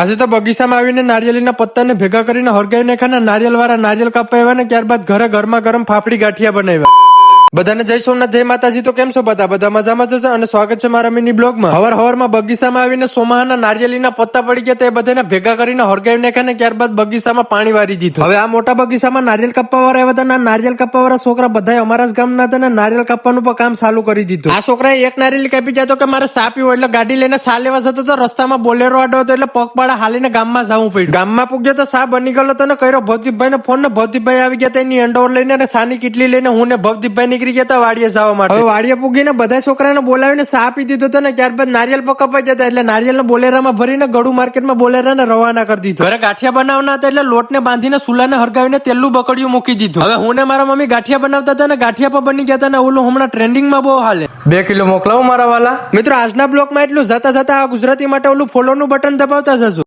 આજે તો બગીચામાં આવીને નારિયેળીના પત્તાને ભેગા કરીને હરગાવી નાખ્યા, નારિયેળ વાળા નારિયેળ કાપવા આવ્યા ને ત્યારબાદ ઘરે ગરમા ગરમ ફાફડી ગાંઠિયા બનાવ્યા. બધાને જય સોમનાથ, જય માતાજી. તો કેમ છો બધા મજામાં જશે અને સ્વાગત છે મારા મિની બ્લોગમાં. હવારમાં બગીચામાં આવીને સોમાહાના નારિયેળીના પત્તા પડી ગયા તે બધાને ભેગા કરીને હરગાવી નાખ્યા ને ત્યારબાદ બગીચામાં પાણી વારી દીધું. હવે આ મોટા બગીચામાં નારિયેળ કાપવા વાળા આવ્યા હતા. નારિયેળ કાપવા વાળા છોકરા બધા અમારા જ ગામના હતા ને નારિયેળ કાપવાનું પણ કામ ચાલુ કરી દીધું. આ છોકરાએ એક નારિયેળ કાપી જતો કે મારે સા પીવો એટલે ગાડી લઈને સા લેવા જતો તો રસ્તામાં બોલેરો આડો હતો એટલે પગપાળા હાલીને ગામમાં જવું પડ્યું. ગામમાં પૂગ્યો તો સા બની ગયો હતો ને કર્યો ભવદીપભાઈ ને ફોન ને ભવદીપભાઈ આવી ગયા એની એન્ડોર લઈને અને સાની કીટલી લઈને હું ને ભવદીપભાઈ નીકળી ગયા વાડીએ જવા માટે. હવે વાડીએ પૂગીને બધા છોકરાને બોલાવીને સા આપી દીધો હતો ને ત્યારબાદ નારિયેળ પકવાઈ જતા એટલે નારિયેળ બોલેરામાં ભરીને ગળું માર્કેટમાં બોલેરાને રવાના કરી દીધું. ઘરે ગાંઠિયા બનાવના હતા એટલે લોટને બાંધીને સુલાને હરગાવીને તેલું બકડિયું મૂકી દીધું. હવે હું ને મારા મમ્મી ગાંઠિયા બનાવતા હતા ને ગાંઠિયા પણ બની ગયા હતા ને ઓલું હમણાં ટ્રેન્ડિંગમાં બહુ હાલે. 2 કિલો મોકલાવો મારા વાલા મિત્રો. આજના બ્લોગમાં એટલું જતા આ ગુજરાતી માટે ઓલું ફોલો નું બટન દબાવતા જજો.